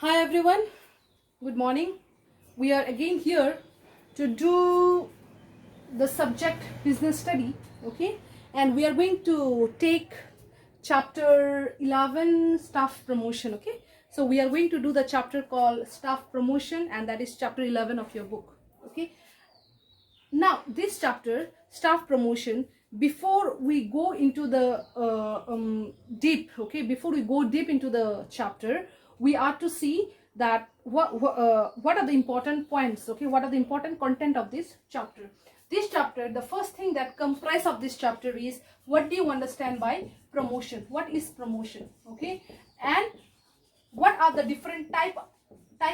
Hi everyone, good morning. We are again here to do the subject business study, okay? And we are going to take chapter 11 staff promotion, okay? So we are going to do the chapter called staff promotion, and that is chapter 11 of your book, okay? Now this chapter staff promotion, before we go into the deep, okay, before we go deep into the chapter, we are to see that what are the important points, okay, what are the important content of this chapter. This chapter, the first thing that comprise of this chapter is what do you understand by promotion, what is promotion, okay, and what are the different type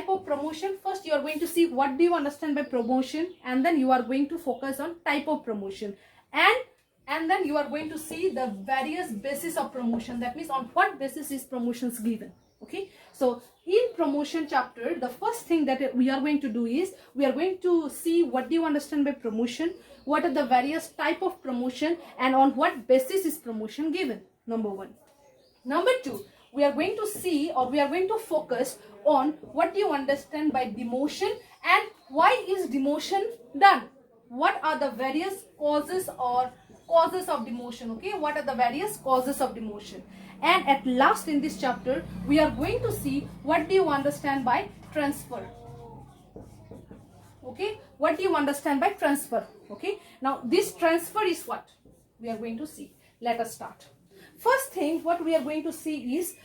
of promotion. First you are going to see what do you understand by promotion, and then you are going to focus on type of promotion, and then you are going to see the various basis of promotion. That means on what basis is promotions given, okay. So in promotion chapter, the first thing that we are going to do is we are going to see what do you understand by promotion, what are the various type of promotion, and on what basis is promotion given, number one. Number two, we are going to see, or we are going to focus on what do you understand by demotion and why is demotion done. What are the various causes or causes of demotion, okay, what are the various causes of demotion. And at last in this chapter, we are going to see what do you understand by transfer, okay, what do you understand by transfer, okay. Now this transfer is what we are going to see. Let us start. First thing what we are going to see is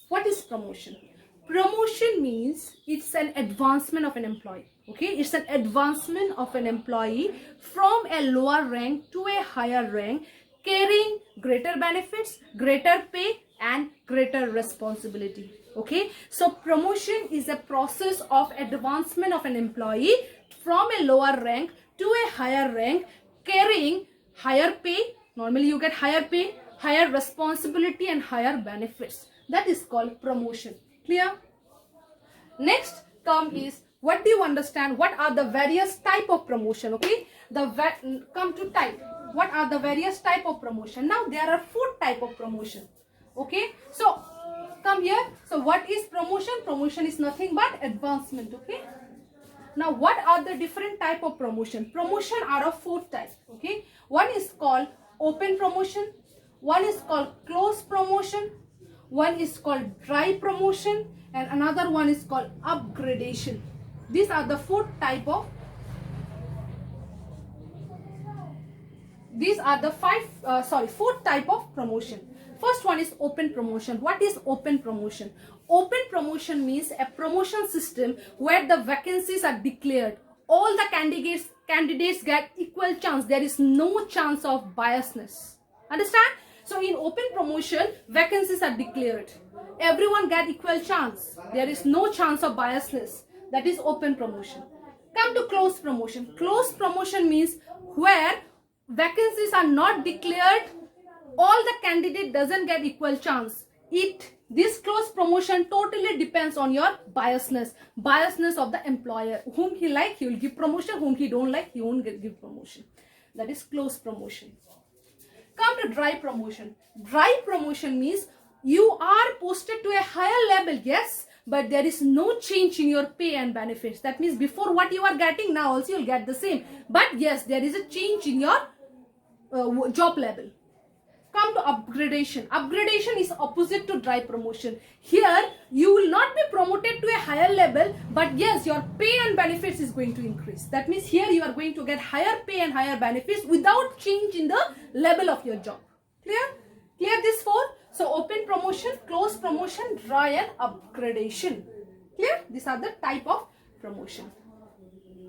what is promotion. Promotion means it's an advancement of an employee, okay, it's an advancement of an employee from a lower rank to a higher rank, carrying greater benefits, greater pay and greater responsibility, okay. So promotion is a process of advancement of an employee from a lower rank to a higher rank, carrying higher pay, normally you get higher pay, higher responsibility and higher benefits. That is called promotion. Clear? Next come is what do you understand, what are the various type of promotion, okay. Come to type, what are the various type of promotion. Now there are 4 type of promotion, okay. So come here. So what is promotion? Promotion is nothing but advancement, okay. Now what are the different type of promotion? Promotion are of 4 types, okay. One is called open promotion, one is called closed promotion, one is called dry promotion, and another one is called upgradation. These are the 4 type of, these are the 4 type of promotion. First one is open promotion. What is open promotion? Open promotion means a promotion system where the vacancies are declared. All the candidates get equal chance. There is no chance of biasness. Understand? So in open promotion, vacancies are declared. Everyone get equal chance. There is no chance of biasness. That is open promotion. Come to closed promotion. Closed promotion means where vacancies are not declared, all the candidate doesn't get equal chance. This closed promotion totally depends on your biasness of the employer. Whom he like, he will give promotion. Whom he don't like, he won't give promotion. That is closed promotion. Come to dry promotion. Dry promotion means you are posted to a higher level, yes, but there is no change in your pay and benefits. That means before what you are getting, now also you'll get the same. But yes, there is a change in your job level. Come to upgradation. Upgradation is opposite to dry promotion. Here you will not be promoted to a higher level, but yes, your pay and benefits is going to increase. That means here you are going to get higher pay and higher benefits without change in the level of your job. Clear? Clear this 4? So open promotion, closed promotion, dry and upgradation. Clear? These are the type of promotion.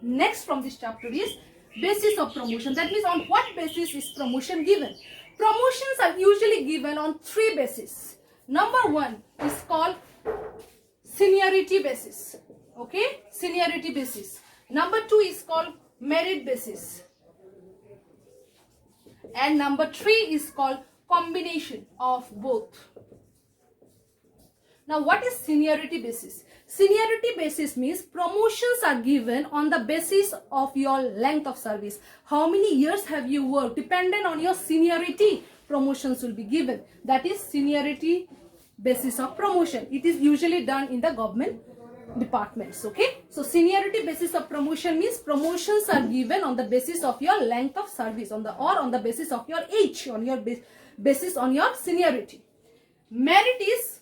Next from this chapter is basis of promotion. That means on what basis is promotion given. Promotions are usually given on 3 bases. Number 1 is called seniority basis, okay, seniority basis. Number 2 is called merit basis, and number 3 is called combination of both. Now what is seniority basis? Seniority basis means promotions are given on the basis of your length of service. How many years have you worked? Dependent on your seniority, promotions will be given. That is seniority basis of promotion. It is usually done in the government departments. Okay, so seniority basis of promotion means promotions are given on the basis of your length of service, on the basis of your age, on your basis on your seniority. Merit is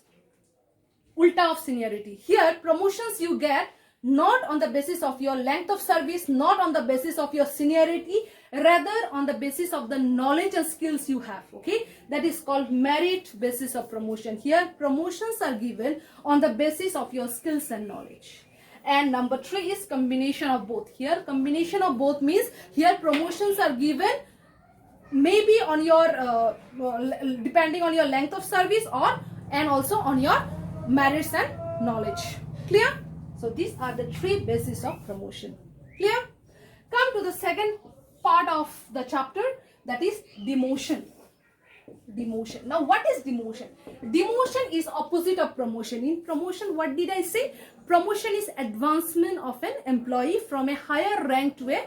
ulta of seniority. Here promotions you get not on the basis of your length of service, not on the basis of your seniority, rather on the basis of the knowledge and skills you have. Okay, that is called merit basis of promotion. Here promotions are given on the basis of your skills and knowledge. And number 3 is combination of both. Here combination of both means here promotions are given maybe on your depending on your length of service, or and also on your merits and knowledge. Clear? So these are the 3 bases of promotion. Clear? Come to the second part of the chapter, that is demotion. Demotion. Now what is demotion? Demotion is opposite of promotion. In promotion, what did I say? Promotion is advancement of an employee from a higher rank to a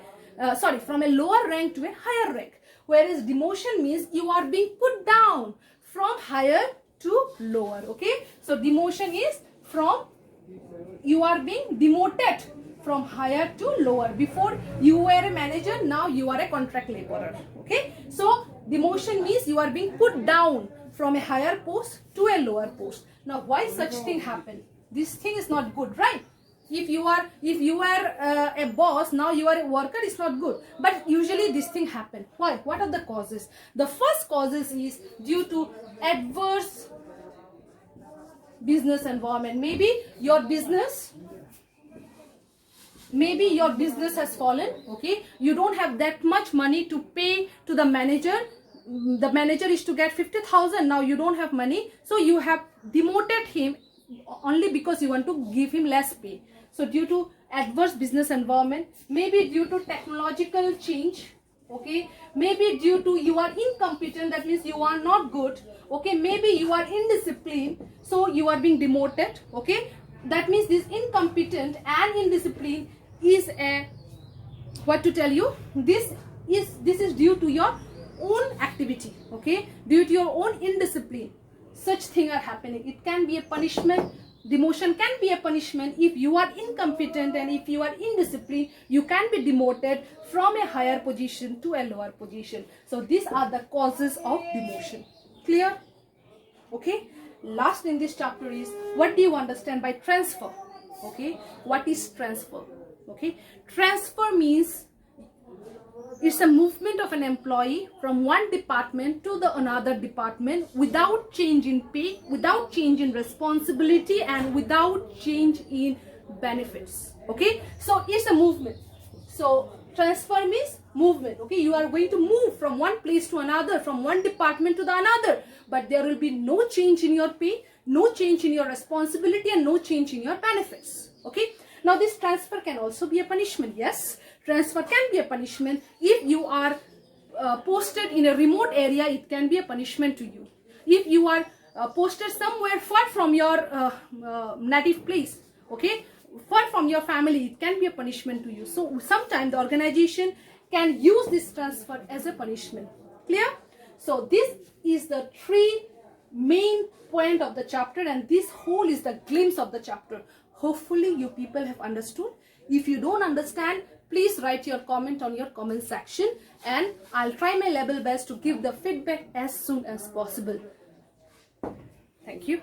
from a lower rank to a higher rank. Whereas demotion means you are being put down from higher to lower. Okay, so demotion is from you are being demoted from higher to lower. Before you were a manager, now you are a contract laborer. Okay, so demotion means you are being put down from a higher post to a lower post. Now why such thing happen? This thing is not good, right? If you are a boss, now you are a worker, it's not good. But usually this thing happen. Why? What are the causes? The first causes is due to adverse business environment. Maybe your business has fallen. Okay, you don't have that much money to pay to the manager. The manager is to get 50,000. Now you don't have money, so you have demoted him only because you want to give him less pay. So due to adverse business environment, maybe due to technological change, okay, maybe due to you are incompetent, that means you are not good, okay, maybe you are indisciplined, so you are being demoted. Okay, that means this incompetent and indiscipline is a, what to tell you, this is due to your own activity. Okay, due to your own indiscipline, such things are happening. It can be a punishment. Demotion can be a punishment. If you are incompetent and if you are indisciplined, you can be demoted from a higher position to a lower position. So these are the causes of demotion. Clear? Okay, last in this chapter is, what do you understand by transfer? Okay, what is transfer? Okay, transfer means it's a movement of an employee from one department to the another department without change in pay, without change in responsibility, and without change in benefits. Okay, so it's a movement. So transfer means movement. Okay, you are going to move from one place to another, from one department to the another, but there will be no change in your pay, no change in your responsibility, and no change in your benefits. Okay, now this transfer can also be a punishment. Yes, transfer can be a punishment. If you are posted in a remote area, it can be a punishment to you. If you are posted somewhere far from your native place, okay, far from your family, it can be a punishment to you. So sometimes the organization can use this transfer as a punishment. Clear? So this is the 3 main point of the chapter, and this whole is the glimpse of the chapter. Hopefully you people have understood. If you don't understand, please write your comment on your comment section, and I'll try my level best to give the feedback as soon as possible. Thank you.